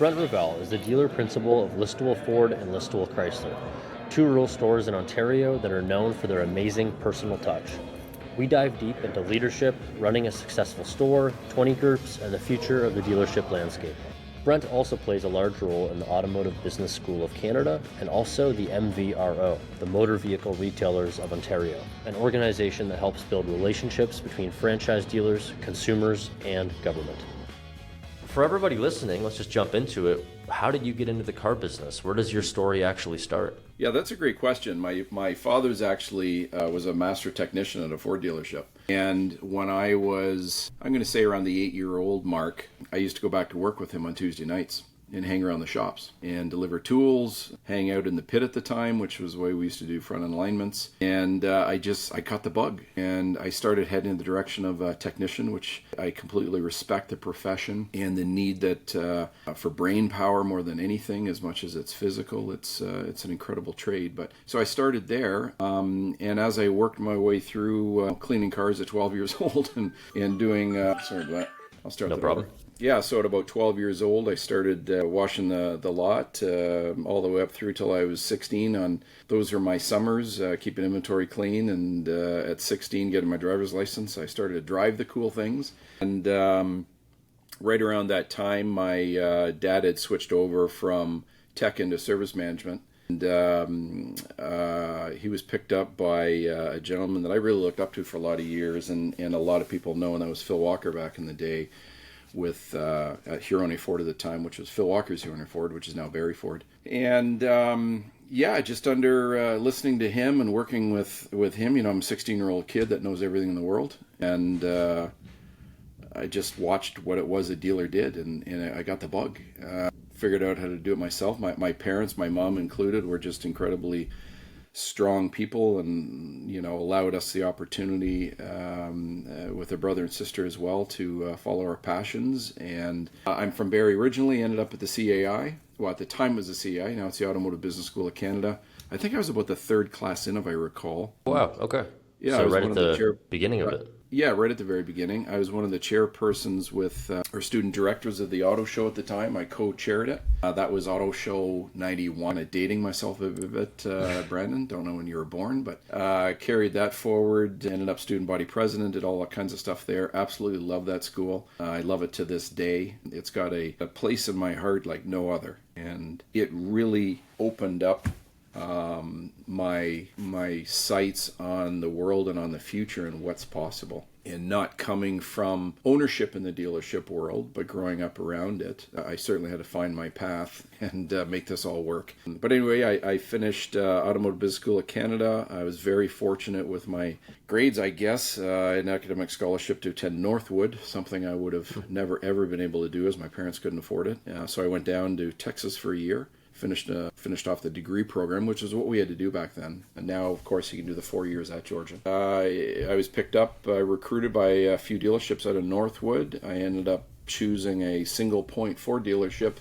Brent Ravelle is the dealer principal of Listowel Ford and Listowel Chrysler, two rural stores in Ontario that are known for their amazing personal touch. We dive deep into leadership, running a successful store, 20 groups, and the future of the dealership landscape. Brent also plays a large role in the Automotive Business School of Canada and also the MVRO, the Motor Vehicle Retailers of Ontario, an organization that helps build relationships between franchise dealers, consumers, and government. For everybody listening, let's just jump into it. How did you get into the car business? Where does your story actually start? Yeah, that's a great question. My father's actually was a master technician at a Ford dealership. And when I was, I'm going to say around the 8-year-old mark, I used to go back to work with him on Tuesday nights and hang around the shops and deliver tools, hang out in the pit at the time, which was the way we used to do front-end alignments. And I caught the bug, and I started heading in the direction of a technician, which I completely respect the profession and the need that for brain power more than anything, as much as it's physical. It's an incredible trade. But so I started there, and as I worked my way through cleaning cars at 12 years old and doing, sorry about that. I'll start. No problem. Yeah, so at about 12 years old, I started washing the lot all the way up through till I was 16. Those are my summers, keeping inventory clean, and at 16, getting my driver's license, I started to drive the cool things. And right around that time, my dad had switched over from tech into service management. And he was picked up by a gentleman that I really looked up to for a lot of years, and a lot of people know, and that was Phil Walker back in the day, with Huroney Ford at the time, which was Phil Walker's Huroney Ford, which is now Barry Ford. And just under listening to him and working with him, I'm a 16-year-old kid that knows everything in the world. And I just watched what it was a dealer did, and I got the bug. Figured out how to do it myself. My parents, my mom included, were just incredibly strong people, and allowed us the opportunity with a brother and sister as well to follow our passions. And I'm from Barrie originally, ended up at the CAI. Well, at the time it was the CAI, now it's the Automotive Business School of Canada. I think I was about the third class in, if I recall. Wow, okay. Yeah, so right at the beginning of it. Yeah, right at the very beginning. I was one of the chairpersons with our student directors of the auto show at the time. I co-chaired it. That was Auto Show 91. Dating myself a bit, Brandon. Don't know when you were born, but carried that forward. Ended up student body president, did all kinds of stuff there. Absolutely love that school. I love it to this day. It's got a place in my heart like no other. And it really opened up my sights on the world and on the future and what's possible. And not coming from ownership in the dealership world, but growing up around it, I certainly had to find my path and make this all work. But anyway, I finished Automotive Business School of Canada. I was very fortunate with my grades, I guess, an academic scholarship to attend Northwood, something I would have never ever been able to do as my parents couldn't afford it. So I went down to Texas for a year. Finished off the degree program, which is what we had to do back then. And now, of course, you can do the 4 years at Georgia. I was picked up, recruited by a few dealerships out of Northwood. I ended up choosing a single point Ford dealership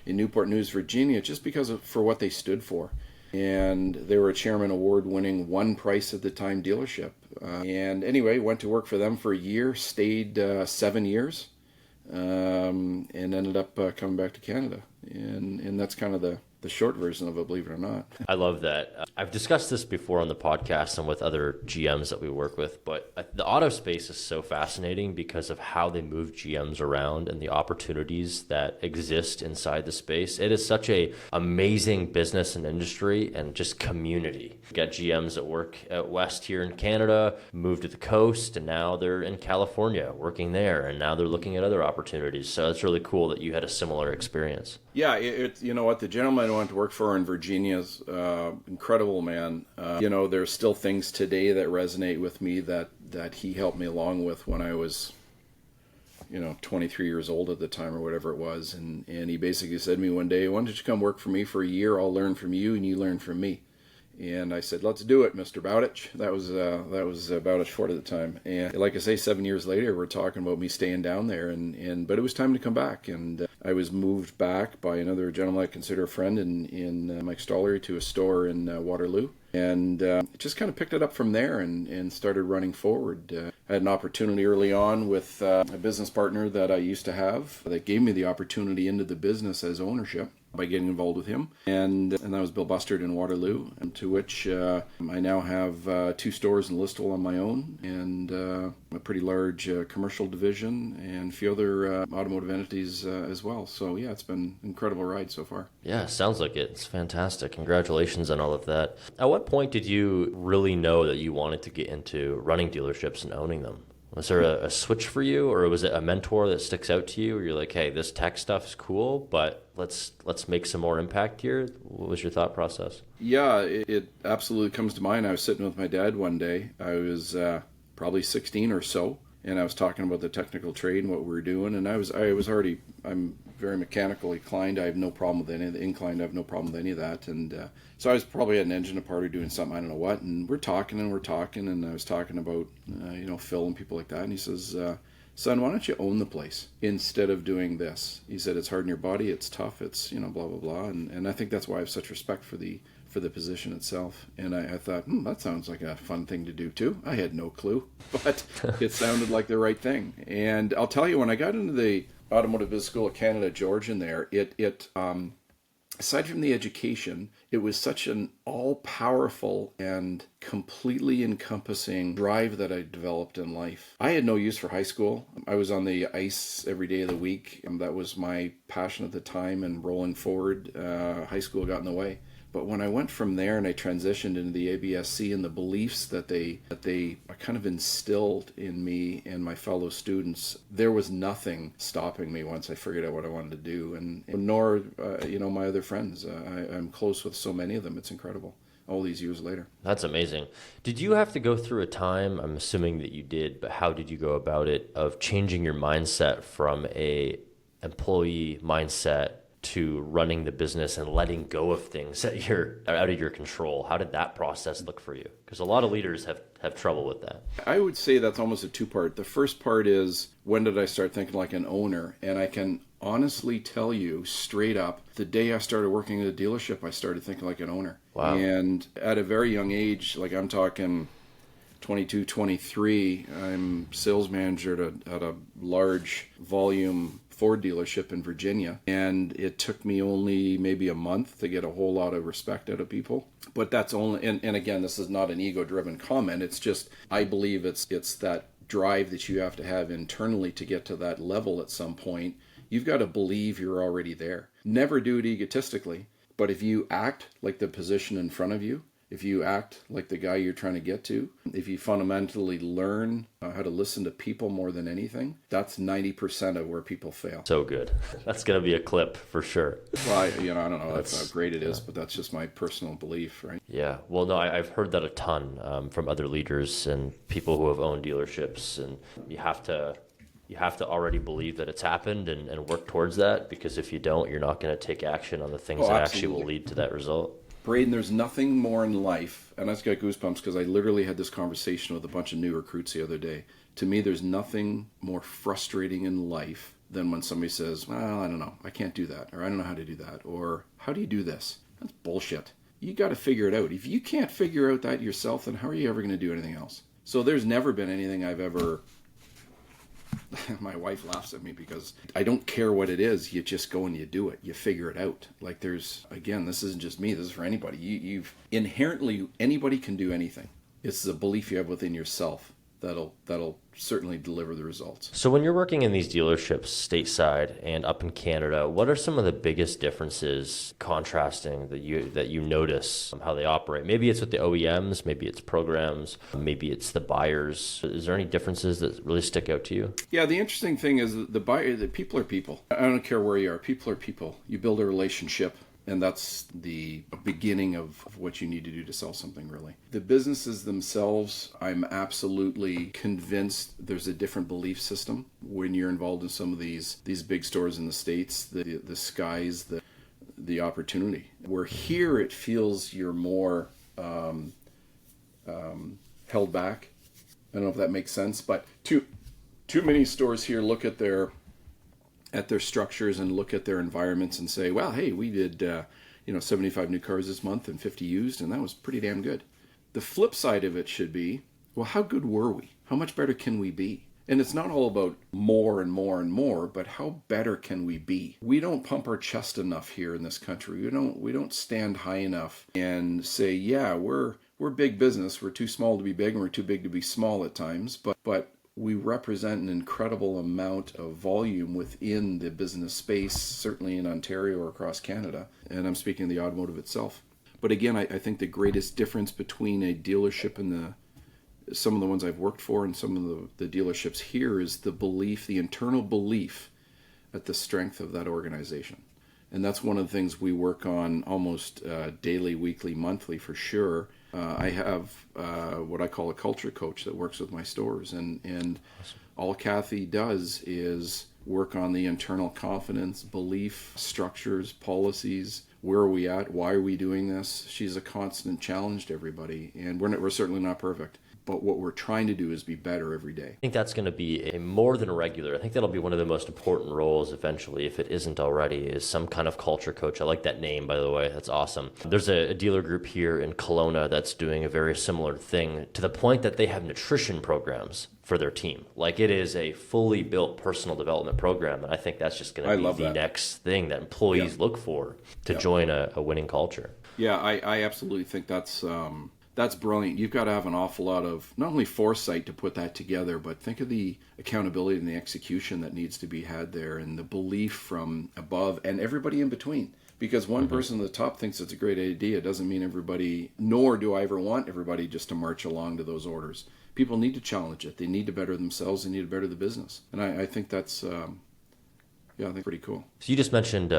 in Newport News, Virginia, just for what they stood for. And they were a Chairman Award-winning one price at the time dealership. And anyway, went to work for them for a year, stayed 7 years, and ended up coming back to Canada. And that's kind of the short version of it, believe it or not. I love that. I've discussed this before on the podcast and with other GMs that we work with, but the auto space is so fascinating because of how they move GMs around and the opportunities that exist inside the space. It is such a amazing business and industry and just community. You got GMs that work out west here in Canada, moved to the coast, and now they're in California working there, and now they're looking at other opportunities. So it's really cool that you had a similar experience. Yeah, you know what, the gentleman I went to work for in Virginia is incredible, man. There's still things today that resonate with me that he helped me along with when I was 23 years old at the time or whatever it was. And he basically said to me one day, why don't you come work for me for a year? I'll learn from you and you learn from me. And I said, let's do it, Mr. Bowditch. That was Bowditch Ford at the time. And like I say, 7 years later, we're talking about me staying down there. But it was time to come back. And I was moved back by another gentleman I consider a friend in Mike Stollery to a store in Waterloo. And just kind of picked it up from there and started running forward. I had an opportunity early on with a business partner that I used to have that gave me the opportunity into the business as ownership by getting involved with him. And that was Bill Bustard in Waterloo, and to which I now have 2 stores in Listowel on my own, and a pretty large commercial division, and a few other automotive entities as well. So yeah, it's been an incredible ride so far. Yeah, sounds like it. It's fantastic. Congratulations on all of that. At what point did you really know that you wanted to get into running dealerships and owning them? Was there a switch for you, or was it a mentor that sticks out to you where you're like, hey, this tech stuff is cool, but let's make some more impact here? What was your thought process? Yeah, it absolutely comes to mind. I was sitting with my dad one day. I was probably 16 or so, and I was talking about the technical trade and what we were doing, and I'm very mechanically inclined. I have no problem with any of the inclined. I have no problem with any of that. And so I was probably at an engine apart or doing something, I don't know what. And we're talking, and I was talking about, Phil and people like that. And he says, son, why don't you own the place instead of doing this? He said, it's hard on your body. It's tough. It's, blah, blah, blah. And I think that's why I have such respect for the position itself. And I thought, that sounds like a fun thing to do too. I had no clue, but it sounded like the right thing. And I'll tell you, when I got into the Automotive Business School of Canada, Georgian there, it aside from the education, it was such an all-powerful and completely encompassing drive that I developed in life. I had no use for high school. I was on the ice every day of the week, and that was my passion at the time, and rolling forward, high school got in the way. But when I went from there and I transitioned into the ABSC and the beliefs that they kind of instilled in me and my fellow students, there was nothing stopping me once I figured out what I wanted to do. And nor, my other friends. I'm close with so many of them. It's incredible all these years later. That's amazing. Did you have to go through a time, I'm assuming that you did, but how did you go about it, of changing your mindset from a employee mindset to running the business and letting go of things that you're out of your control? How did that process look for you? Because a lot of leaders have trouble with that. I would say that's almost a 2-part. The first part is, when did I start thinking like an owner? And I can honestly tell you straight up, the day I started working at a dealership, I started thinking like an owner. Wow. And at a very young age, like I'm talking 22, 23, I'm sales manager at a large volume Ford dealership in Virginia, and it took me only maybe a month to get a whole lot of respect out of people. But that's only, and again, this is not an ego-driven comment. It's just, I believe it's that drive that you have to have internally to get to that level at some point. You've got to believe you're already there. Never do it egotistically, but if you act like the position in front of you, if you act like the guy you're trying to get to, if you fundamentally learn how to listen to people more than anything, that's 90% of where people fail. So good. That's going to be a clip for sure. Well, I don't know how great it is, but that's just my personal belief, right? Yeah. Well, no, I've heard that a ton from other leaders and people who have owned dealerships, and you have to already believe that it's happened and work towards that, because if you don't, you're not going to take action on the things that actually will lead to that result. Braden, there's nothing more in life, and I just got goosebumps because I literally had this conversation with a bunch of new recruits the other day. To me, there's nothing more frustrating in life than when somebody says, well, I don't know, I can't do that, or I don't know how to do that, or how do you do this? That's bullshit. You got to figure it out. If you can't figure out that yourself, then how are you ever going to do anything else? So there's never been anything I've ever... My wife laughs at me because I don't care what it is. You just go and you do it. You figure it out. Like this isn't just me. This is for anybody. You've inherently, anybody can do anything. It's the belief you have within yourself that'll certainly deliver the results. So when you're working in these dealerships stateside and up in Canada, what are some of the biggest differences contrasting that you notice how they operate? Maybe it's with the OEMs, maybe it's programs, maybe it's the buyers. Is there any differences that really stick out to you? Yeah, the interesting thing is the people are people. I don't care where you are. People are people. You build a relationship. And that's the beginning of what you need to do to sell something, really. The businesses themselves, I'm absolutely convinced there's a different belief system when you're involved in some of these big stores in the States. The sky's the opportunity. Where here it feels you're more held back. I don't know if that makes sense, but too many stores here look at their structures and look at their environments and say, well, hey, we did 75 new cars this month and 50 used, and that was pretty damn good. The flip side of it should be, Well, how good were we? How much better can we be? And it's not all about more and more and more, but how better can we be? We don't pump our chest enough here in this country. We don't stand high enough and say, yeah, we're big business. We're too small to be big and we're too big to be small at times, but we represent an incredible amount of volume within the business space, certainly in Ontario or across Canada. And I'm speaking of the automotive itself. But again, I think the greatest difference between a dealership and some of the ones I've worked for and some of the dealerships here is the belief, the internal belief at the strength of that organization. And that's one of the things we work on almost daily, weekly, monthly for sure. I have what I call a culture coach that works with my stores. And awesome. All Kathy does is work on the internal confidence, belief, structures, policies. Where are we at? Why are we doing this? She's a constant challenge to everybody. And we're certainly not perfect. But what we're trying to do is be better every day. I think that's going to be a more than regular. I think that'll be one of the most important roles eventually, if it isn't already, is some kind of culture coach. I like that name, by the way. That's awesome. There's a dealer group here in Kelowna that's doing a very similar thing, to the point that they have nutrition programs for their team. Like, it is a fully built personal development program. And I think that's just going to be the next thing that employees look for to join a winning culture. Yeah, I absolutely think that's brilliant. You've got to have an awful lot of not only foresight to put that together, but think of the accountability and the execution that needs to be had there, and the belief from above and everybody in between. Because one person at the top thinks it's a great idea doesn't mean everybody, nor do I ever want everybody just to march along to those orders. People need to challenge it. They need to better themselves. They need to better the business. And I think that's, I think pretty cool. So you just mentioned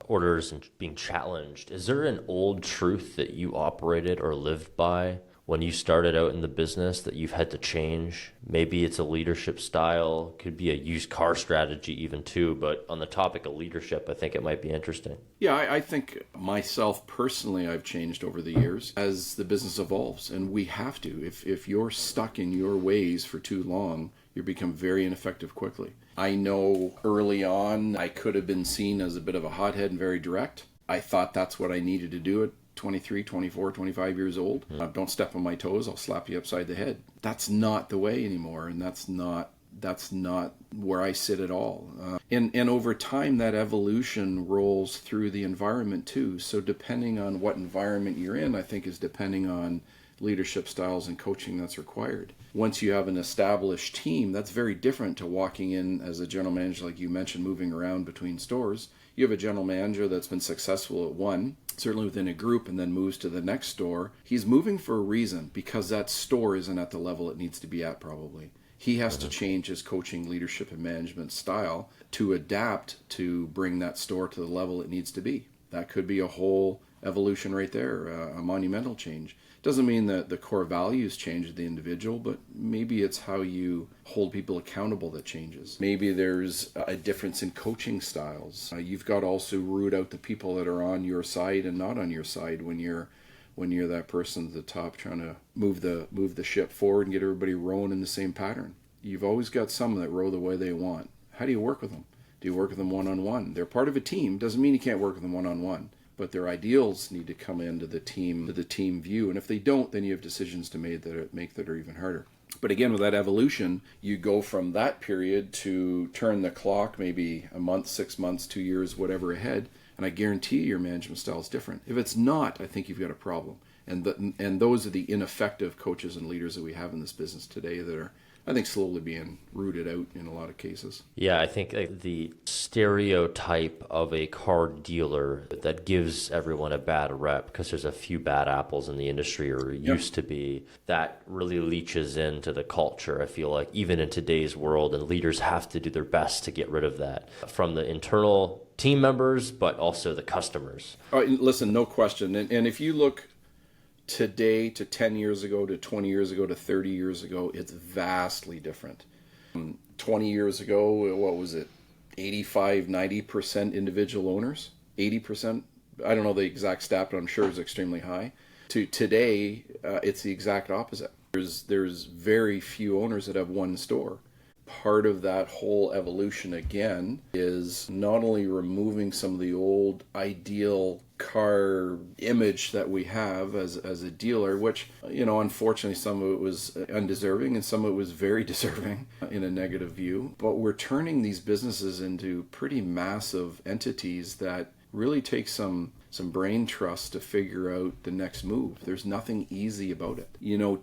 orders and being challenged. Is there an old truth that you operated or lived by when you started out in the business that you've had to change? Maybe it's a leadership style, could be a used car strategy even too, but on the topic of leadership, I think it might be interesting. Yeah, I think myself personally, I've changed over the years as the business evolves, and we have to. If you're stuck in your ways for too long, you become very ineffective quickly. I know early on I could have been seen as a bit of a hothead and very direct. I thought that's what I needed to do at 23, 24, 25 years old. Don't step on my toes, I'll slap you upside the head. That's not the way anymore, and that's not where I sit at all. And over time, that evolution rolls through the environment too. So depending on what environment you're in, I think is depending on leadership styles and coaching that's required. Once you have an established team, that's very different to walking in as a general manager, like you mentioned, moving around between stores. You have a general manager that's been successful at one, certainly within a group, and then moves to the next store. He's moving for a reason, because that store isn't at the level it needs to be at probably. He has to change his coaching, leadership, and management style to adapt to bring that store to the level it needs to be. That could be a whole evolution right there, a monumental change. Doesn't mean that the core values change the individual, but maybe it's how you hold people accountable that changes. Maybe there's a difference in coaching styles. You've got to also root out the people that are on your side and not on your side when you're that person at the top trying to move the ship forward and get everybody rowing in the same pattern. You've always got some that row the way they want. How do you work with them? Do you work with them one-on-one? They're part of a team. Doesn't mean you can't work with them one-on-one. But their ideals need to come into the team view. And if they don't, then you have decisions to make that are even harder. But again, with that evolution, you go from that period to turn the clock maybe a month, 6 months, 2 years, whatever ahead. And I guarantee your management style is different. If it's not, I think you've got a problem. And those are the ineffective coaches and leaders that we have in this business today that are, I think, slowly being rooted out in a lot of cases. Yeah, I think the stereotype of a car dealer that gives everyone a bad rep because there's a few bad apples in the industry, or used to be, that really leaches into the culture, I feel like, even in today's world, and leaders have to do their best to get rid of that from the internal team members, but also the customers. Listen, no question. And if you look today to 10 years ago to 20 years ago to 30 years ago, it's vastly different. 20 years ago, what was it? 85, 90% individual owners? 80%? I don't know the exact stat, but I'm sure it's extremely high. To today, it's the exact opposite. There's very few owners that have one store. part of that whole evolution again is not only removing some of the old ideal car image that we have as a dealer, which, unfortunately some of it was undeserving and some of it was very deserving in a negative view. But we're turning these businesses into pretty massive entities that really take some brain trust to figure out the next move. There's nothing easy about it.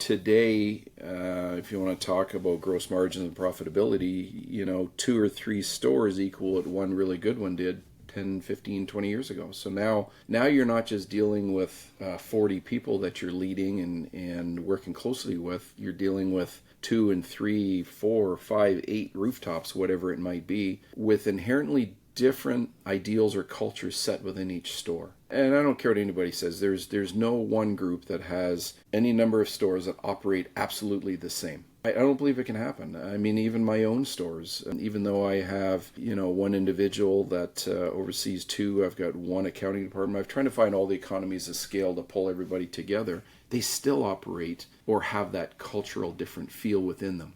Today, if you want to talk about gross margins and profitability, 2 or 3 stores equal what one really good one did 10, 15, 20 years ago. So now you're not just dealing with 40 people that you're leading and working closely with. You're dealing with 2 and 3, 4, 5, 8 rooftops, whatever it might be, with inherently different ideals or cultures set within each store. And I don't care what anybody says, there's no one group that has any number of stores that operate absolutely the same. I don't believe it can happen. I mean, even my own stores, and even though I have, one individual that oversees 2, I've got 1 accounting department, I'm trying to find all the economies of scale to pull everybody together. They still operate or have that cultural different feel within them.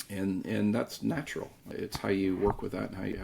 And that's natural. It's how you work with that and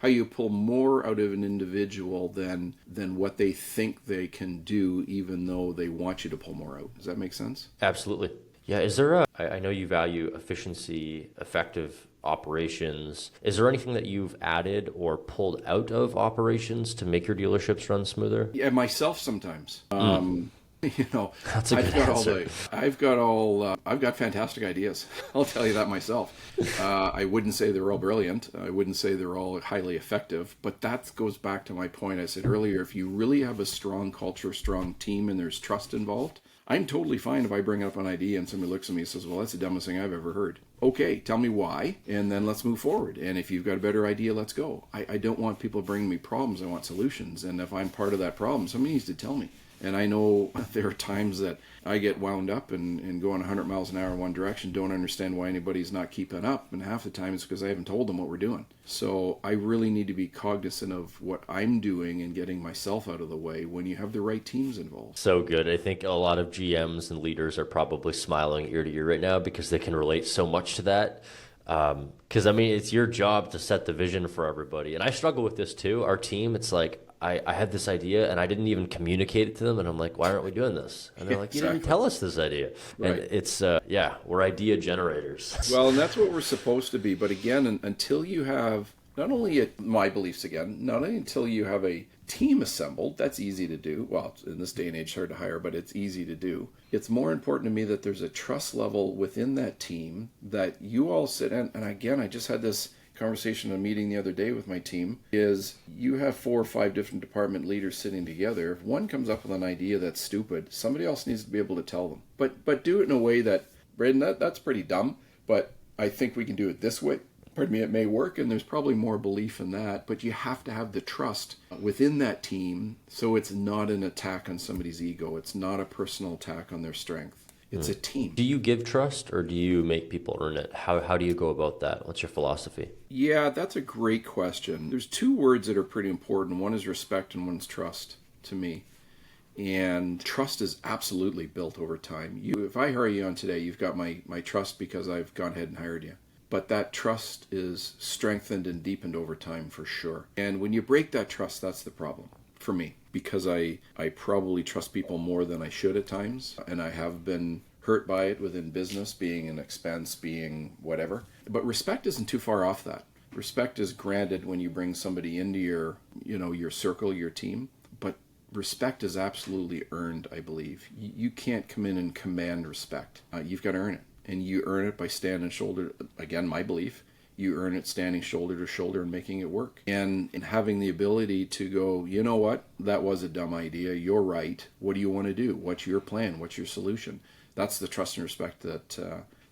how you pull more out of an individual than what they think they can do, even though they want you to pull more out. Does that make sense? Absolutely. Yeah. Is there I know you value efficiency, effective operations. Is there anything that you've added or pulled out of operations to make your dealerships run smoother? Yeah, myself sometimes. That's a good answer. I've got fantastic ideas. I'll tell you that myself. I wouldn't say they're all brilliant. I wouldn't say they're all highly effective, but that goes back to my point I said earlier. If you really have a strong culture, strong team, and there's trust involved, I'm totally fine if I bring up an idea and somebody looks at me and says, well, that's the dumbest thing I've ever heard. Okay, tell me why, and then let's move forward. And if you've got a better idea, let's go. I don't want people bringing me problems. I want solutions. And if I'm part of that problem, somebody needs to tell me. And I know there are times that I get wound up and going 100 miles an hour in one direction, don't understand why anybody's not keeping up. And half the time it's because I haven't told them what we're doing. So I really need to be cognizant of what I'm doing and getting myself out of the way when you have the right teams involved. So good. I think a lot of GMs and leaders are probably smiling ear to ear right now because they can relate so much to that. Because, it's your job to set the vision for everybody. And I struggle with this too. Our team, it's like, I had this idea and I didn't even communicate it to them. And I'm like, why aren't we doing this? And they're like, you didn't tell us this idea. Right. And it's, we're idea generators. Well, and that's what we're supposed to be. But again, until you have, not only my beliefs again, not only until you have a team assembled, that's easy to do. Well, in this day and age, it's hard to hire, but it's easy to do. It's more important to me that there's a trust level within that team that you all sit in. And again, I just had this conversation in a meeting the other day with my team, is you have 4 or 5 different department leaders sitting together. If one comes up with an idea that's stupid, somebody else needs to be able to tell them. But do it in a way that, Braden, that's pretty dumb, but I think we can do it this way. Pardon me, it may work, and there's probably more belief in that, but you have to have the trust within that team so it's not an attack on somebody's ego. It's not a personal attack on their strength. It's a team. Do you give trust or do you make people earn it? How do you go about that? What's your philosophy? Yeah, that's a great question. There's 2 words that are pretty important. One is respect and one's trust to me. And trust is absolutely built over time. If I hire you on today, you've got my trust because I've gone ahead and hired you. But that trust is strengthened and deepened over time for sure. And when you break that trust, that's the problem for me. Because I probably trust people more than I should at times, and I have been hurt by it within business, being an expense, being whatever. But respect isn't too far off that. Respect is granted when you bring somebody into your circle, your team. But respect is absolutely earned, I believe. You can't come in and command respect. You've got to earn it. And you earn it by standing shoulder, again, my belief, you earn it standing shoulder to shoulder and making it work. And having the ability to go, you know what, that was a dumb idea. You're right. What do you want to do? What's your plan? What's your solution? That's the trust and respect that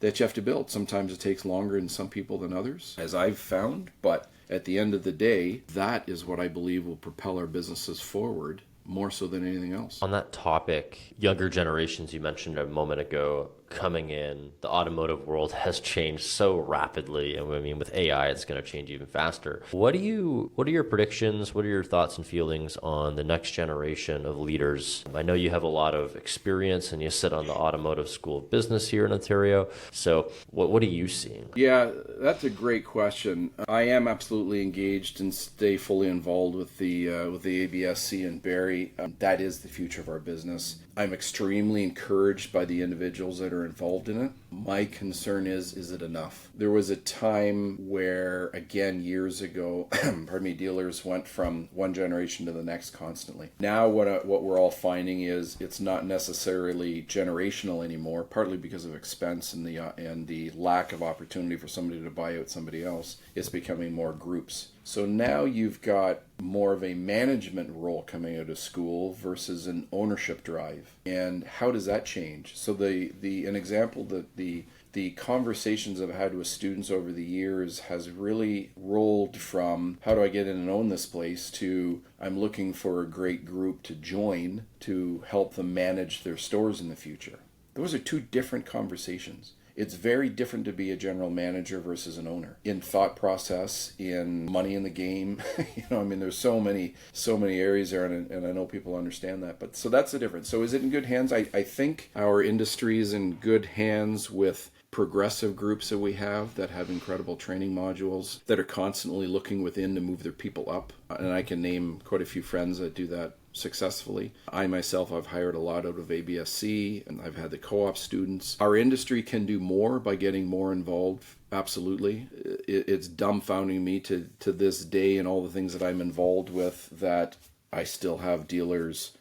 you have to build. Sometimes it takes longer in some people than others, as I've found. But at the end of the day, that is what I believe will propel our businesses forward more so than anything else. On that topic, younger generations, you mentioned a moment ago, coming in, the automotive world has changed so rapidly. And I mean, with AI, it's going to change even faster. What are your predictions? What are your thoughts and feelings on the next generation of leaders? I know you have a lot of experience and you sit on the Automotive School of Business here in Ontario. So what are you seeing? Yeah, that's a great question. I am absolutely engaged and stay fully involved with the ABSC and Barrie. That is the future of our business. I'm extremely encouraged by the individuals that are involved in it. My concern is it enough? There was a time where, again, years ago, pardon me, dealers went from one generation to the next constantly. Now what we're all finding is it's not necessarily generational anymore, partly because of expense and the lack of opportunity for somebody to buy out somebody else. It's becoming more groups. So now you've got more of a management role coming out of school versus an ownership drive. And how does that change? So an example that the conversations I've had with students over the years has really rolled from how do I get in and own this place to I'm looking for a great group to join to help them manage their stores in the future. Those are two different conversations. It's very different to be a general manager versus an owner in thought process, in money in the game. I mean, there's so many areas there, and I know people understand that. But so that's the difference. So is it in good hands? I think our industry is in good hands with progressive groups that we have that have incredible training modules that are constantly looking within to move their people up. And I can name quite a few friends that do that successfully. I myself, I've hired a lot out of ABSC and I've had the co-op students. Our industry can do more by getting more involved. Absolutely. It's dumbfounding me to this day and all the things that I'm involved with that I still have dealers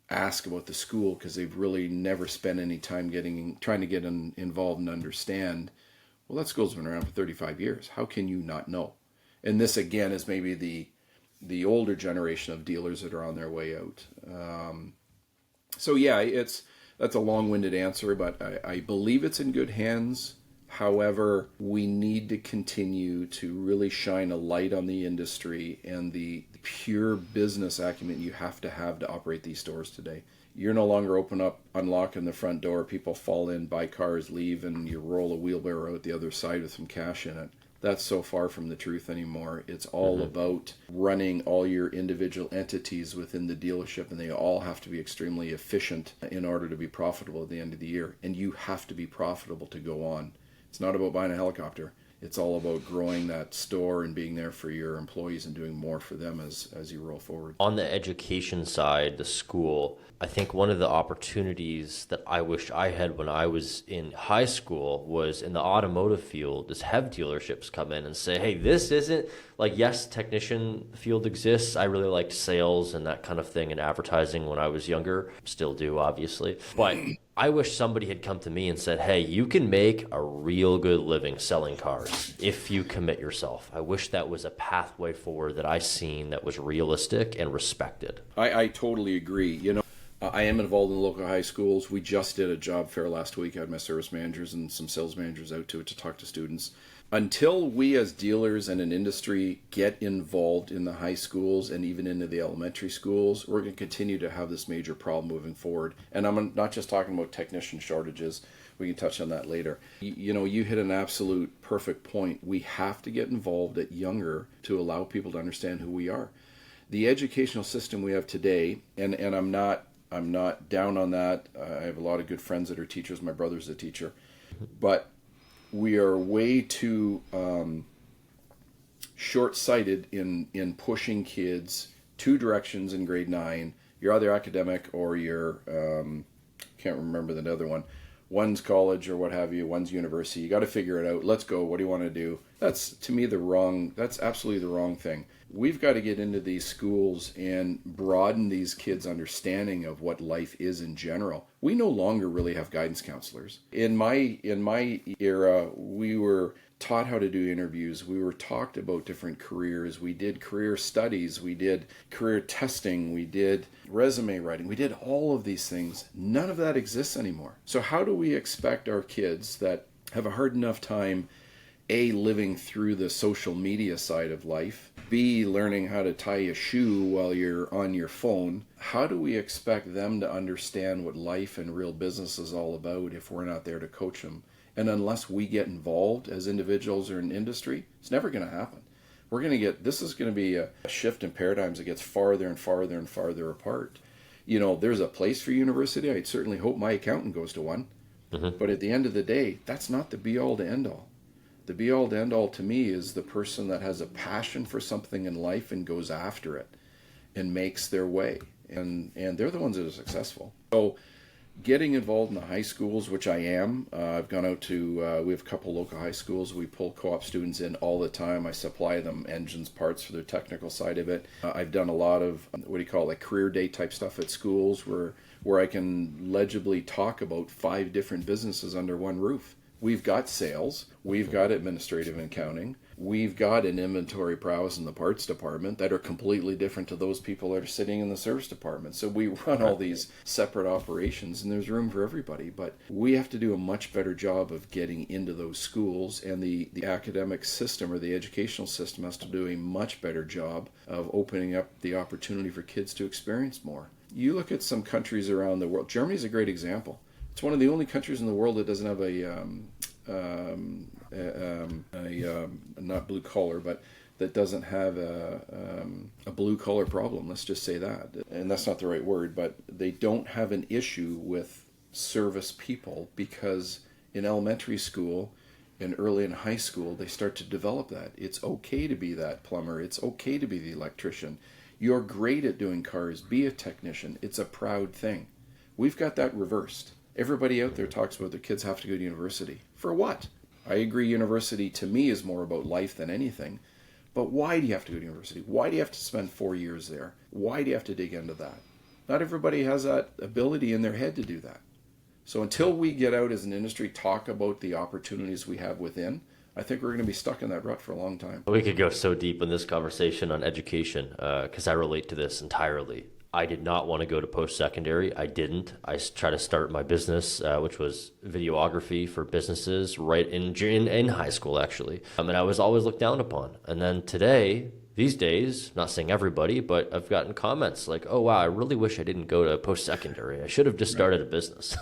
ask about the school because they've really never spent any time trying to get involved and understand. Well, that school's been around for 35 years. How can you not know? And this again is maybe the older generation of dealers that are on their way out. So yeah, that's a long-winded answer, but I believe it's in good hands. However, we need to continue to really shine a light on the industry and the pure business acumen you have to operate these stores today. You're no longer unlocking the front door, people fall in, buy cars, leave, and you roll a wheelbarrow out the other side with some cash in it. That's so far from the truth anymore. It's all about running all your individual entities within the dealership, and they all have to be extremely efficient in order to be profitable at the end of the year. And you have to be profitable to go on. It's not about buying a helicopter. It's all about growing that store and being there for your employees and doing more for them as you roll forward. On the education side, the school, I think one of the opportunities that I wish I had when I was in high school was in the automotive field is have dealerships come in and say, hey, this isn't like, yes, technician field exists. I really liked sales and that kind of thing and advertising when I was younger. Still do, obviously. But I wish somebody had come to me and said, hey, you can make a real good living selling cars if you commit yourself. I wish that was a pathway forward that I seen that was realistic and respected. I totally agree. I am involved in the local high schools. We just did a job fair last week. I had my service managers and some sales managers out to talk to students. Until we as dealers and an industry get involved in the high schools and even into the elementary schools, we're going to continue to have this major problem moving forward. And I'm not just talking about technician shortages. We can touch on that later. You hit an absolute perfect point. We have to get involved at younger to allow people to understand who we are. The educational system we have today, and I'm not down on that. I have a lot of good friends that are teachers. My brother's a teacher. But we are way too short-sighted in pushing kids two directions in grade 9. You're either academic or you're, can't remember the other one. One's college or what have you, one's university. You got to figure it out. Let's go. What do you want to do? That's, to me, that's absolutely the wrong thing. We've got to get into these schools and broaden these kids' understanding of what life is in general. We no longer really have guidance counselors. In my era, we were taught how to do interviews. We were talked about different careers. We did career studies. We did career testing. We did resume writing. We did all of these things. None of that exists anymore. So how do we expect our kids that have a hard enough time A, living through the social media side of life, B, learning how to tie a shoe while you're on your phone. How do we expect them to understand what life and real business is all about if we're not there to coach them? And unless we get involved as individuals or in industry, it's never going to happen. This is going to be a shift in paradigms that gets farther and farther and farther apart. You know, there's a place for university. I'd certainly hope my accountant goes to one. But at the end of the day, that's not the be-all to end-all. The be-all to end-all to me is the person that has a passion for something in life and goes after it and makes their way. And they're the ones that are successful. So getting involved in the high schools, which I am, I've gone out to, we have a couple local high schools. We pull co-op students in all the time. I supply them engines, parts for their technical side of it. I've done a lot of, career day type stuff at schools where I can legibly talk about 5 different businesses under one roof. We've got sales, we've got administrative and accounting, we've got an inventory prowess in the parts department that are completely different to those people that are sitting in the service department. So we run all these separate operations and there's room for everybody, but we have to do a much better job of getting into those schools, and the academic system or the educational system has to do a much better job of opening up the opportunity for kids to experience more. You look at some countries around the world. Germany's a great example. It's one of the only countries in the world that doesn't have not blue collar, but that doesn't have a blue collar problem. Let's just say that. And that's not the right word, but they don't have an issue with service people because in elementary school and early in high school, they start to develop that. It's okay to be that plumber. It's okay to be the electrician. You're great at doing cars. Be a technician. It's a proud thing. We've got that reversed. Everybody out there talks about their kids have to go to university. For what? I agree university to me is more about life than anything. But why do you have to go to university? Why do you have to spend 4 years there? Why do you have to dig into that? Not everybody has that ability in their head to do that. So until we get out as an industry, talk about the opportunities we have within, I think we're going to be stuck in that rut for a long time. We could go so deep in this conversation on education because I relate to this entirely. I did not want to go to post-secondary. I didn't. I tried to start my business, which was videography for businesses, right in high school, actually. And I was always looked down upon. And then today, these days, not saying everybody, but I've gotten comments like, oh, wow, I really wish I didn't go to post-secondary. I should have just started a business.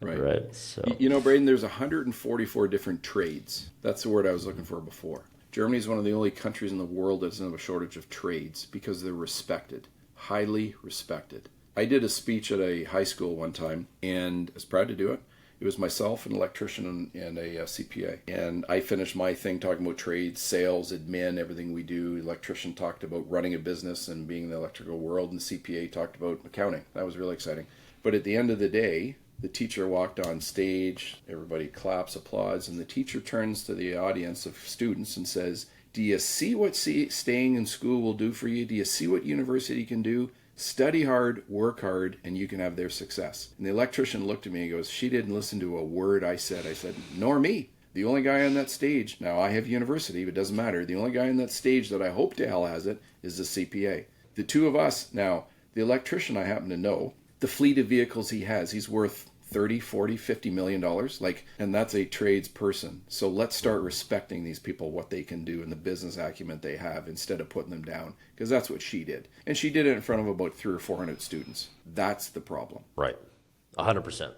Right. Right. So. You know, Braden, there's 144 different trades. That's the word I was looking for before. Germany is one of the only countries in the world that doesn't have a shortage of trades because they're respected. Highly respected. I did a speech at a high school one time and I was proud to do it. It was myself, an electrician, and a CPA. And I finished my thing talking about trades, sales, admin, everything we do. The electrician talked about running a business and being in the electrical world, and the CPA talked about accounting. That was really exciting. But at the end of the day, the teacher walked on stage, everybody claps, applauds, and the teacher turns to the audience of students and says, do you see what staying in school will do for you? Do you see what university can do? Study hard, work hard, and you can have their success. And the electrician looked at me and goes, she didn't listen to a word I said. I said, nor me. The only guy on that stage, now I have university, but it doesn't matter. The only guy on that stage that I hope to hell has it is the CPA. The two of us, now, the electrician I happen to know, the fleet of vehicles he has, he's worth 30, 40, 50 million dollars, and that's a trades person. So let's start respecting these people, what they can do and the business acumen they have, instead of putting them down, because that's what she did. And she did it in front of about 300 or 400 students. That's the problem. Right. 100%.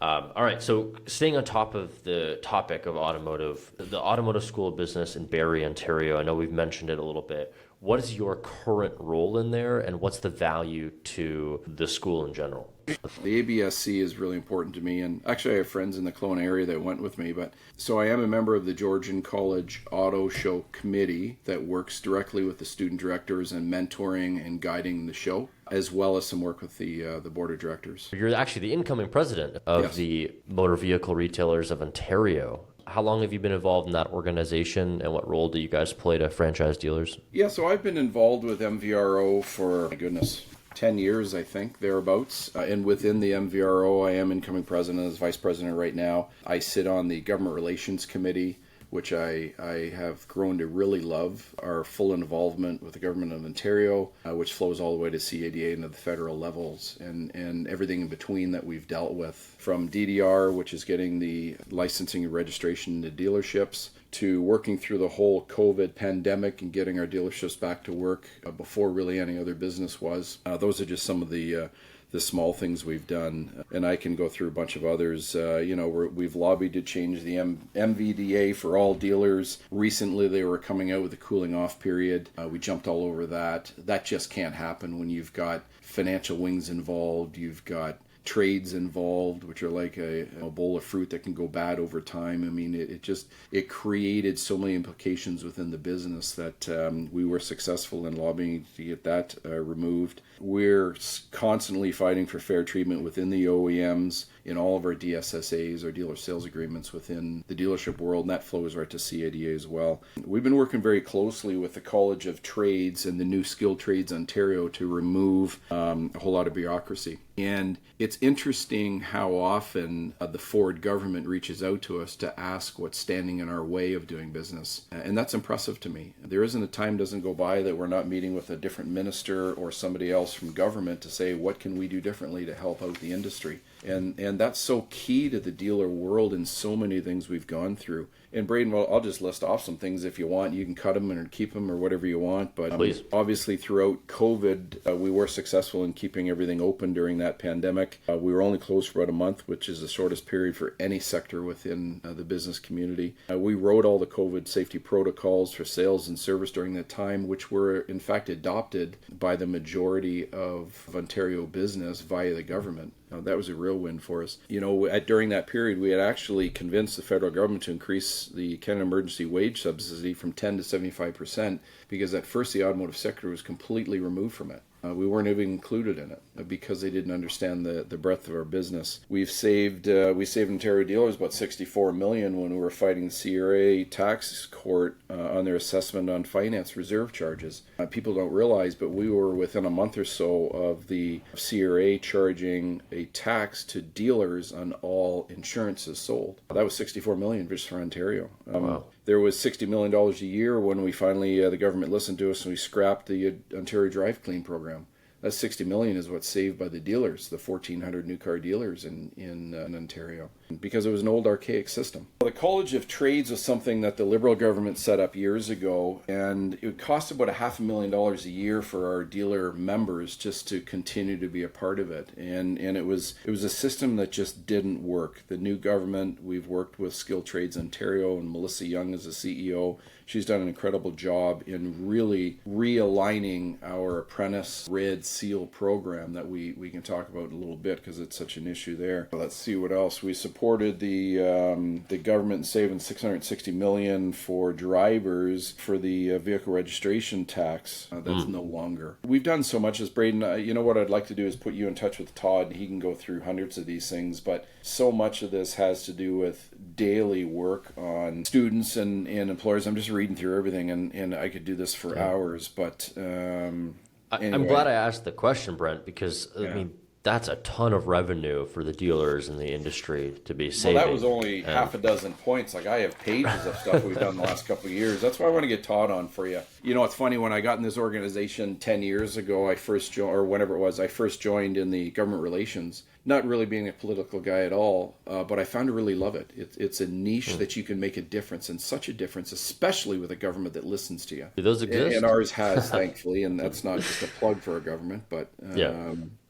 All right. So staying on top of the topic of automotive, the Automotive School of Business in Barrie, Ontario, I know we've mentioned it a little bit. What is your current role in there, and what's the value to the school in general? The ABSC is really important to me, and actually I have friends in the Kelowna area that went with me, but so I am a member of the Georgian College Auto Show Committee that works directly with the student directors and mentoring and guiding the show, as well as some work with the board of directors. You're actually the incoming president of Yes. the Motor Vehicle Retailers of Ontario. How long have you been involved in that organization, and what role do you guys play to franchise dealers? Yeah, so I've been involved with MVRO for, my goodness, 10 years, I think, thereabouts. And within the MVRO, I am incoming president as vice president right now. I sit on the Government Relations Committee, which I have grown to really love. Our full involvement with the Government of Ontario, which flows all the way to CADA and to the federal levels, and everything in between that we've dealt with, from DDR, which is getting the licensing and registration to dealerships, to working through the whole COVID pandemic and getting our dealerships back to work before really any other business was. Those are just some of the small things we've done, and I can go through a bunch of others. We've lobbied to change the MVDA for all dealers. Recently, they were coming out with a cooling off period. We jumped all over that. That just can't happen when you've got financial wings involved. You've got trades involved, which are like a bowl of fruit that can go bad over time. I mean, it created so many implications within the business that we were successful in lobbying to get that removed. We're constantly fighting for fair treatment within the OEMs in all of our DSSAs, our dealer sales agreements within the dealership world, and that flows right to CADA as well. We've been working very closely with the College of Trades and the new Skilled Trades Ontario to remove a whole lot of bureaucracy. And it's interesting how often the Ford government reaches out to us to ask what's standing in our way of doing business. And that's impressive to me. There isn't a time doesn't go by that we're not meeting with a different minister or somebody else from government to say, what can we do differently to help out the industry? And that's so key to the dealer world in so many things we've gone through. And Braden, well, I'll just list off some things if you want. You can cut them or keep them or whatever you want. But obviously throughout COVID, we were successful in keeping everything open during that pandemic. We were only closed for about a month, which is the shortest period for any sector within the business community. We wrote all the COVID safety protocols for sales and service during that time, which were in fact adopted by the majority of Ontario business via the government. That was a real win for us. During that period, we had actually convinced the federal government to increase the Canada Emergency Wage Subsidy from 10 to 75%, because at first the automotive sector was completely removed from it. We weren't even included in it because they didn't understand the breadth of our business. We saved Ontario dealers about $64 million when we were fighting the CRA tax court on their assessment on finance reserve charges. People don't realize, but we were within a month or so of the CRA charging a tax to dealers on all insurances sold. That was $64 million just for Ontario. Wow. There was $60 million a year when we finally, the government listened to us and we scrapped the Ontario Drive Clean program. That $60 million is what's saved by the dealers, the 1,400 new car dealers in Ontario, because it was an old archaic system. The College of Trades was something that the Liberal government set up years ago, and it would cost about $500,000 a year for our dealer members just to continue to be a part of it. And it was a system that just didn't work. The new government, we've worked with Skilled Trades Ontario, and Melissa Young is the CEO. She's done an incredible job in really realigning our apprentice red seal program that we can talk about in a little bit because it's such an issue there. Let's see what else. We supported the government in saving $660 million for drivers for the vehicle registration tax. That's no longer. We've done so much as Braden. What I'd like to do is put you in touch with Todd. He can go through hundreds of these things, but so much of this has to do with daily work on students and employers. I'm just reading through everything, and I could do this for hours, but anyway. I'm glad I asked the question, Brent, because I mean, that's a ton of revenue for the dealers in the industry to be saving. Well, that was only half a dozen points. Like, I have pages of stuff we've done the last couple of years. That's why I want to get Todd on for you. It's funny, when I got in this organization 10 years ago, I first joined in the government relations, not really being a political guy at all, but I found to really love it. It's a niche that you can make a difference, and such a difference, especially with a government that listens to you. Do those exist? And ours has, thankfully, and that's not just a plug for our government, but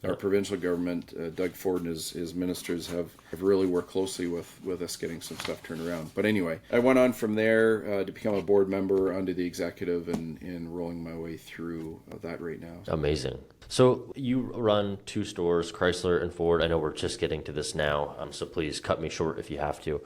our provincial government, Doug Ford and his ministers have really worked closely with us getting some stuff turned around. But anyway, I went on from there to become a board member under the executive and rolling my way through that right now. Amazing. So you run 2 stores, Chrysler and Ford. I know we're just getting to this now, so please cut me short if you have to.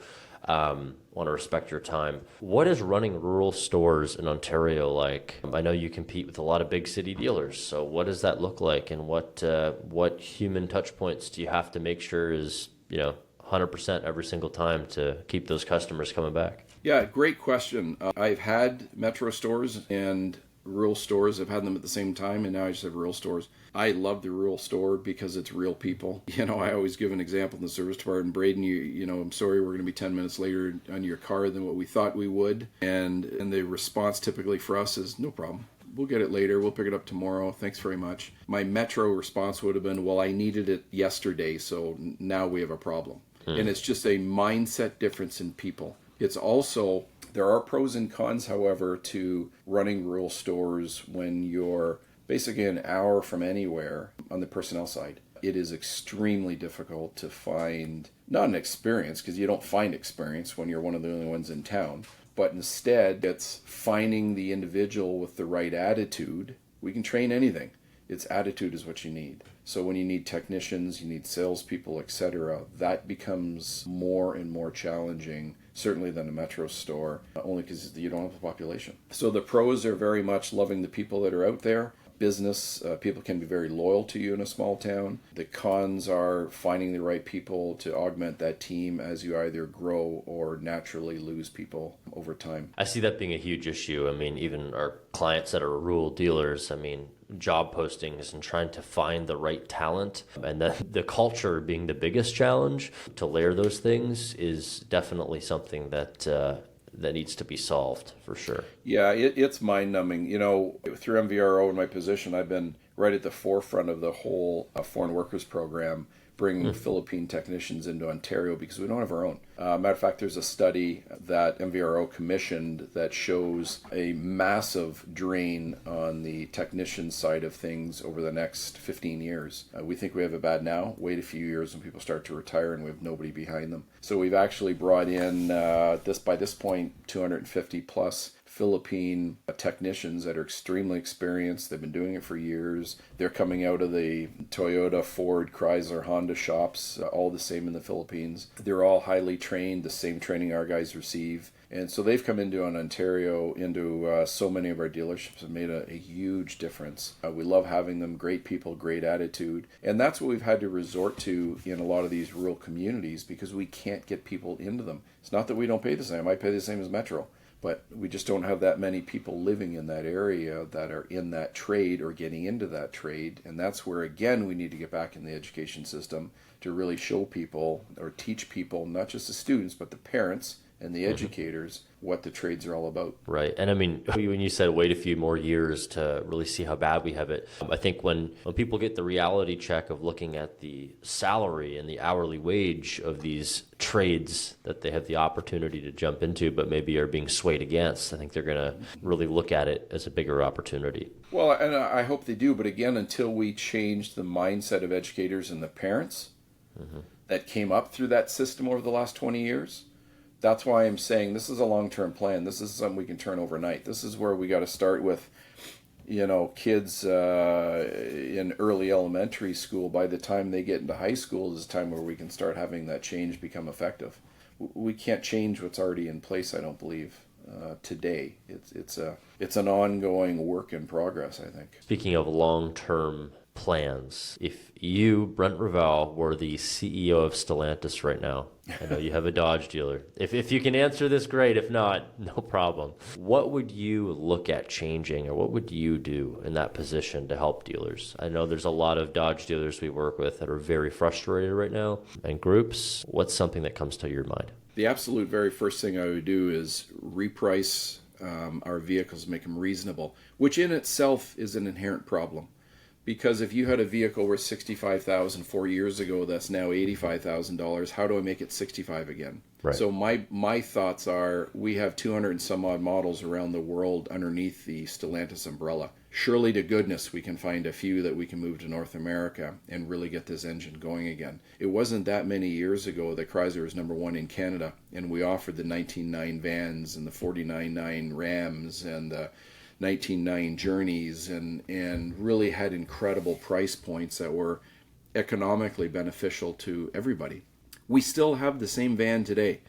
Want to respect your time. What is running rural stores in Ontario like? I know you compete with a lot of big city dealers, so what does that look like, and what human touch points do you have to make sure is 100% every single time to keep those customers coming back? Yeah, great question. I've had metro stores and rural stores. I've had them at the same time, and now I just have rural stores. I love the rural store because it's real people. I always give an example in the service department. Braden, I'm sorry we're going to be 10 minutes later on your car than what we thought we would. And the response typically for us is, no problem. We'll get it later. We'll pick it up tomorrow. Thanks very much. My metro response would have been, well, I needed it yesterday, so now we have a problem. And it's just a mindset difference in people. It's also There are pros and cons, however, to running rural stores when you're basically an hour from anywhere on the personnel side. It is extremely difficult to find, not an experience, because you don't find experience when you're one of the only ones in town, but instead it's finding the individual with the right attitude. We can train anything. Its attitude is what you need. So when you need technicians, you need salespeople, etc., that becomes more and more challenging, certainly than a metro store, only because you don't have the population. So the pros are very much loving the people that are out there. Business, people can be very loyal to you in a small town. The cons are finding the right people to augment that team as you either grow or naturally lose people over time. I see that being a huge issue. I mean, even our clients that are rural dealers, I mean, job postings and trying to find the right talent, and the culture being the biggest challenge to layer those things is definitely something that needs to be solved for sure. Yeah, it's mind-numbing. You know, through MVRO in my position, I've been right at the forefront of the whole foreign workers program, bringing Philippine technicians into Ontario because we don't have our own. Matter of fact, there's a study that MVRO commissioned that shows a massive drain on the technician side of things over the next 15 years. We think we have it bad now. Wait a few years when people start to retire and we have nobody behind them. So we've actually brought in, by this point, 250 plus Philippine technicians that are extremely experienced. They've been doing it for years. They're coming out of the Toyota, Ford, Chrysler, Honda shops, all the same in the Philippines. They're all highly trained, the same training our guys receive. And so they've come into Ontario, into so many of our dealerships, and made a huge difference. We love having them, great people, great attitude. And that's what we've had to resort to in a lot of these rural communities because we can't get people into them. It's not that we don't pay the same. I pay the same as Metro. But we just don't have that many people living in that area that are in that trade or getting into that trade. And that's where, again, we need to get back in the education system to really show people or teach people, not just the students, but the parents and the educators, what the trades are all about. Right. And I mean, when you said wait a few more years to really see how bad we have it, I think when people get the reality check of looking at the salary and the hourly wage of these trades that they have the opportunity to jump into, but maybe are being swayed against, I think they're going to really look at it as a bigger opportunity. Well, and I hope they do. But again, until we change the mindset of educators and the parents that came up through that system over the last 20 years, that's why I'm saying this is a long-term plan. This is something we can turn overnight. This is where we got to start with, kids in early elementary school. By the time they get into high school is the time where we can start having that change become effective. We can't change what's already in place, I don't believe, today. It's an ongoing work in progress, I think. Speaking of long-term plans, if you, Brent Ravelle, were the CEO of Stellantis right now, I know you have a Dodge dealer. If you can answer this, great. If not, no problem. What would you look at changing, or what would you do in that position to help dealers? I know there's a lot of Dodge dealers we work with that are very frustrated right now, and groups. What's something that comes to your mind? The absolute very first thing I would do is reprice our vehicles, make them reasonable, which in itself is an inherent problem. Because if you had a vehicle worth $65,000 4 years ago that's now $85,000, how do I make it $65,000 again? Right. So my thoughts are, we have 200 and some odd models around the world underneath the Stellantis umbrella. Surely to goodness we can find a few that we can move to North America and really get this engine going again. It wasn't that many years ago that Chrysler was number one in Canada, and we offered the 19.9 vans and the 49.9 Rams and the 19.9 Journeys and really had incredible price points that were economically beneficial to everybody. We still have the same van today.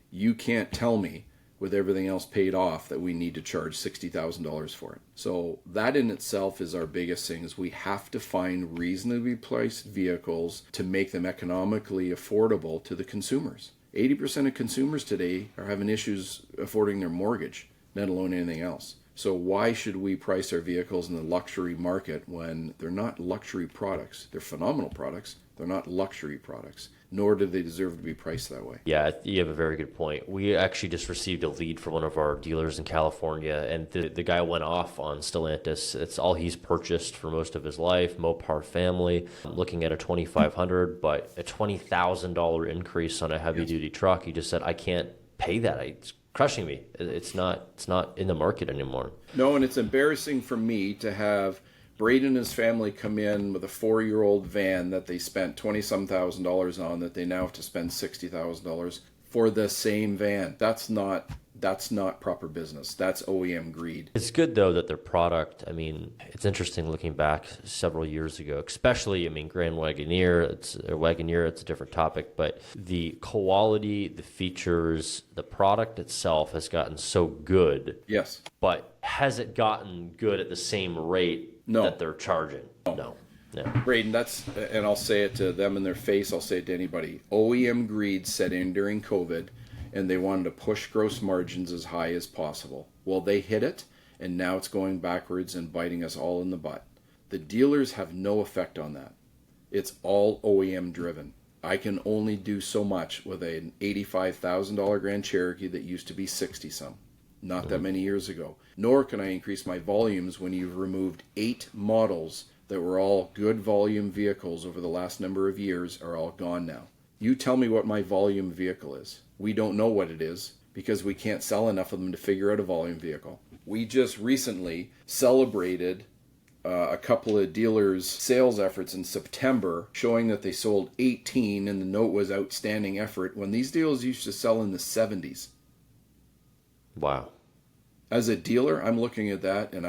You can't tell me with everything else paid off that we need to charge $60,000 for it. So that in itself is our biggest thing, is we have to find reasonably priced vehicles to make them economically affordable to the consumers. 80% of consumers today are having issues affording their mortgage, let alone anything else. So why should we price our vehicles in the luxury market when they're not luxury products? They're phenomenal products. They're not luxury products, nor do they deserve to be priced that way. Yeah, you have a very good point. We actually just received a lead for one of our dealers in California, and the guy went off on Stellantis. It's all he's purchased for most of his life, Mopar family. I'm looking at a 2,500, but a $20,000 increase on a heavy-duty truck. He just said, I can't pay that. It's crushing me. It's not in the market anymore. No, and it's embarrassing for me to have Braden and his family come in with a 4-year-old van that they spent 20-some thousand dollars on, that they now have to spend $60,000 for the same van. That's not proper business. That's OEM greed. It's good though that their product, I mean, it's interesting looking back several years ago, especially, I mean, Grand Wagoneer, it's a different topic, but the quality, the features, the product itself has gotten so good. Yes. But has it gotten good at the same rate that they're charging? No. Braden, and I'll say it to them in their face, I'll say it to anybody. OEM greed set in during COVID, and they wanted to push gross margins as high as possible. Well, they hit it, and now it's going backwards and biting us all in the butt. The dealers have no effect on that. It's all OEM driven. I can only do so much with an $85,000 Grand Cherokee that used to be 60-some, not that many years ago. Nor can I increase my volumes when you've removed 8 models that were all good volume vehicles over the last number of years are all gone now. You tell me what my volume vehicle is. We don't know what it is because we can't sell enough of them to figure out a volume vehicle. We just recently celebrated a couple of dealers' sales efforts in September, showing that they sold 18 and the note was outstanding effort, when these deals used to sell in the 70s. Wow. As a dealer, I'm looking at that and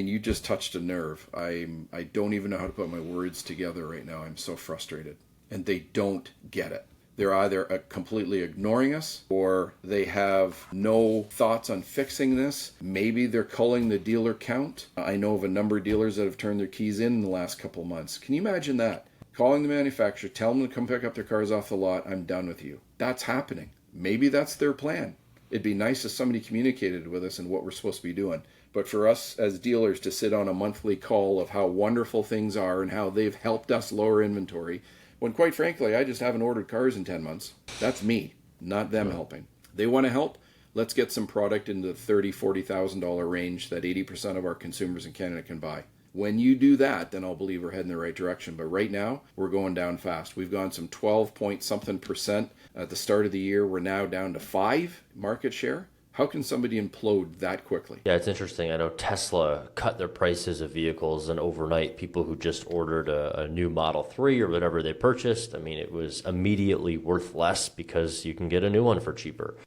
you just touched a nerve. I don't even know how to put my words together right now. I'm so frustrated. And they don't get it. They're either completely ignoring us, or they have no thoughts on fixing this. Maybe they're culling the dealer count. I know of a number of dealers that have turned their keys in the last couple of months. Can you imagine that? Calling the manufacturer, tell them to come pick up their cars off the lot, I'm done with you. That's happening. Maybe that's their plan. It'd be nice if somebody communicated with us and what we're supposed to be doing. But for us as dealers to sit on a monthly call of how wonderful things are and how they've helped us lower inventory, when quite frankly, I just haven't ordered cars in 10 months. That's me, not them helping. They want to help. Let's get some product in the $30,000, $40,000 range that 80% of our consumers in Canada can buy. When you do that, then I'll believe we're heading the right direction. But right now, we're going down fast. We've gone some 12 point something percent at the start of the year. We're now down to 5 market share. How can somebody implode that quickly? Yeah, it's interesting. I know Tesla cut their prices of vehicles, and overnight, people who just ordered a new Model 3 or whatever they purchased, I mean, it was immediately worth less because you can get a new one for cheaper.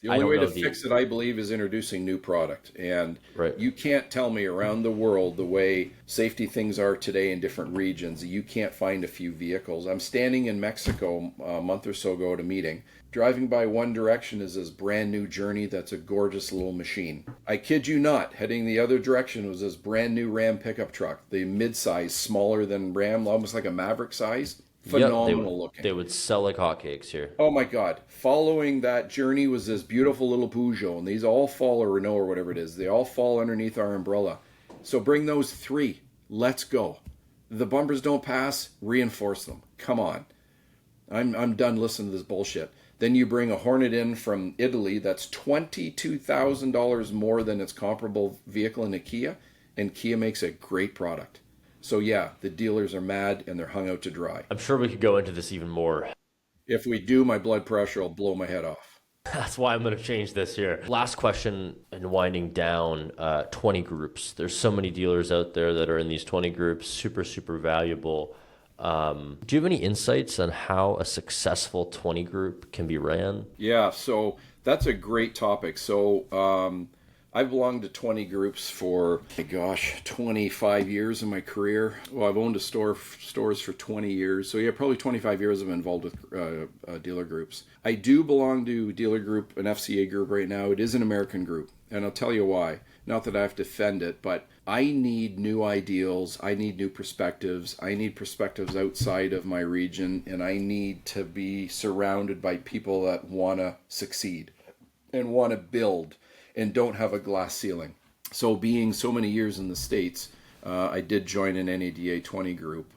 The only way to fix it, I believe, is introducing new product. And you can't tell me around the world the way safety things are today in different regions, you can't find a few vehicles. I'm standing in Mexico a month or so ago at a meeting. Driving by One Direction is this brand new Journey that's a gorgeous little machine. I kid you not, heading the other direction was this brand new Ram pickup truck. The mid-size, smaller than Ram, almost like a Maverick size. Phenomenal looking. They would sell like hotcakes here. Oh my God. Following that Journey was this beautiful little Peugeot, and these all fall, or Renault or whatever it is, they all fall underneath our umbrella. So bring those 3. Let's go. The bumpers don't pass, reinforce them. Come on. I'm done listening to this bullshit. Then you bring a Hornet in from Italy that's $22,000 more than its comparable vehicle in a Kia, and Kia makes a great product. So yeah, the dealers are mad and they're hung out to dry. I'm sure we could go into this even more. If we do, my blood pressure will blow my head off. That's why I'm going to change this here. Last question, and winding down, 20 groups. There's so many dealers out there that are in these 20 groups, super, super valuable. Do you have any insights on how a successful 20 group can be ran? Yeah, so that's a great topic. So I've belonged to 20 groups for, 25 years in my career. Well, I've owned stores for 20 years. So yeah, probably 25 years I'm involved with dealer groups. I do belong to dealer group, an FCA group right now. It is an American group, and I'll tell you why. Not that I have to defend it, but I need new ideals. I need new perspectives. I need perspectives outside of my region, and I need to be surrounded by people that want to succeed and want to build and don't have a glass ceiling. So being so many years in the States, I did join an NADA 20 group.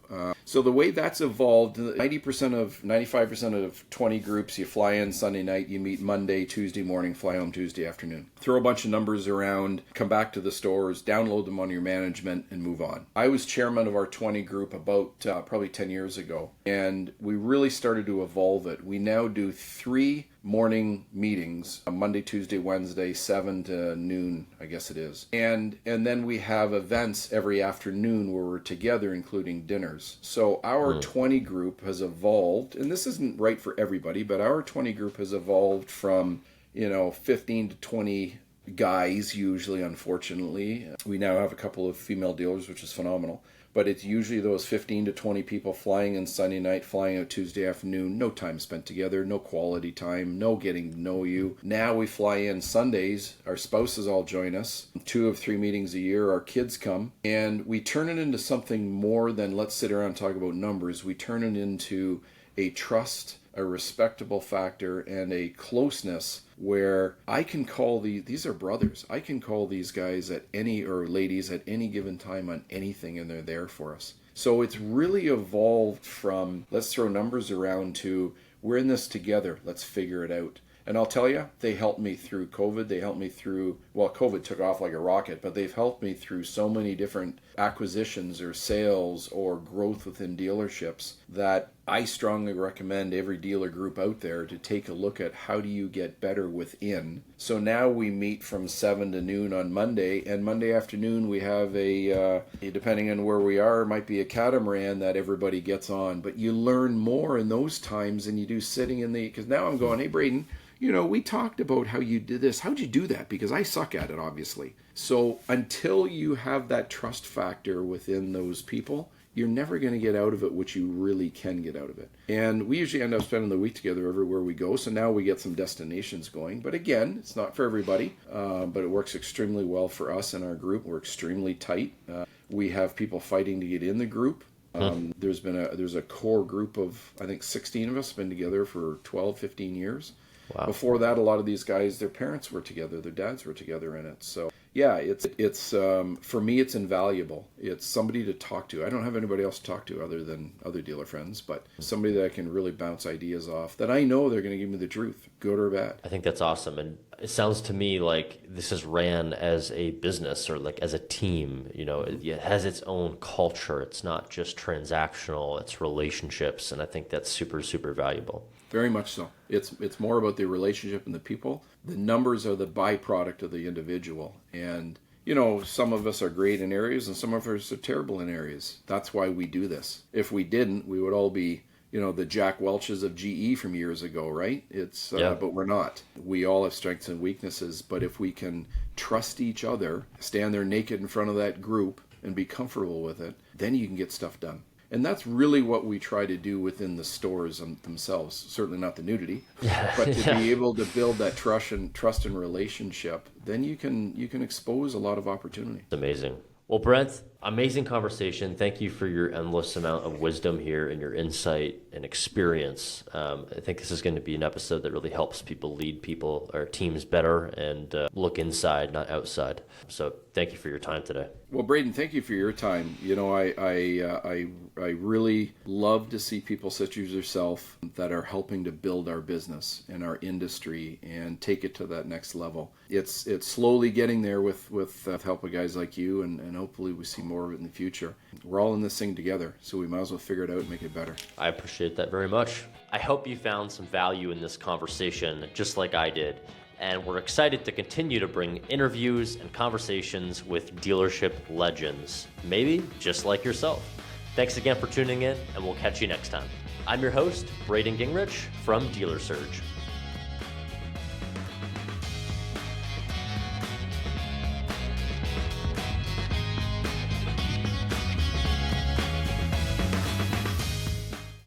So the way that's evolved, 95% of 20 groups, you fly in Sunday night, you meet Monday, Tuesday morning, fly home Tuesday afternoon. Throw a bunch of numbers around, come back to the stores, download them on your management, and move on. I was chairman of our 20 group about probably 10 years ago, and we really started to evolve it. We now do 3 morning meetings, Monday, Tuesday, Wednesday, 7 to noon, I guess it is. And then we have events every afternoon where we're together, including dinners. So our 20 group has evolved, and this isn't right for everybody, but our 20 group has evolved from, 15 to 20 guys usually, unfortunately. We now have a couple of female dealers, which is phenomenal. But it's usually those 15 to 20 people flying in Sunday night, flying out Tuesday afternoon, no time spent together, no quality time, no getting to know you. Now we fly in Sundays, our spouses all join us, 2 of 3 meetings a year, our kids come, and we turn it into something more than let's sit around and talk about numbers. We turn it into a trust, a respectable factor, and a closeness where I can call these are brothers. I can call these guys or ladies at any given time on anything, and they're there for us. So it's really evolved from let's throw numbers around to we're in this together. Let's figure it out. And I'll tell you, they helped me through COVID. They helped me through, COVID took off like a rocket, but they've helped me through so many different acquisitions or sales or growth within dealerships that I strongly recommend every dealer group out there to take a look at how do you get better within. So now we meet from 7 to noon on Monday, and Monday afternoon we have depending on where we are, it might be a catamaran that everybody gets on. But you learn more in those times than you do sitting because now I'm going, hey, Braden, we talked about how you did this. How'd you do that? Because I suck at it, obviously. So until you have that trust factor within those people, you're never going to get out of it what you really can get out of it. And we usually end up spending the week together everywhere we go. So now we get some destinations going. But again, it's not for everybody, but it works extremely well for us and our group. We're extremely tight. We have people fighting to get in the group. There's a core group of, I think, 16 of us been together for 12, 15 years. Wow. Before that, a lot of these guys, their parents were together, their dads were together in it. So yeah, it's for me, it's invaluable. It's somebody to talk to. I don't have anybody else to talk to other than other dealer friends, but somebody that I can really bounce ideas off that I know they're going to give me the truth, good or bad. I think that's awesome. And it sounds to me like this is ran as a business or like as a team. It has its own culture. It's not just transactional, it's relationships. And I think that's super, super valuable. Very much so. It's more about the relationship and the people. The numbers are the byproduct of the individual. And, some of us are great in areas and some of us are terrible in areas. That's why we do this. If we didn't, we would all be, the Jack Welches of GE from years ago, right? But we're not. We all have strengths and weaknesses. But if we can trust each other, stand there naked in front of that group and be comfortable with it, then you can get stuff done. And that's really what we try to do within the stores themselves. Certainly not the nudity, but to be able to build that trust and relationship, then you can expose a lot of opportunity. It's amazing. Well, Brent, amazing conversation. Thank you for your endless amount of wisdom here and your insight and experience. I think this is going to be an episode that really helps people lead people or teams better and look inside, not outside. So thank you for your time today. Well, Braden, thank you for your time. I really love to see people such as yourself that are helping to build our business and our industry and take it to that next level. It's slowly getting there with help of guys like you, and hopefully we see more of it in the future. We're all in this thing together, so we might as well figure it out and make it better. I appreciate that very much. I hope you found some value in this conversation, just like I did. And we're excited to continue to bring interviews and conversations with dealership legends, maybe just like yourself. Thanks again for tuning in, and we'll catch you next time. I'm your host, Braden Gingrich from Dealer Surge.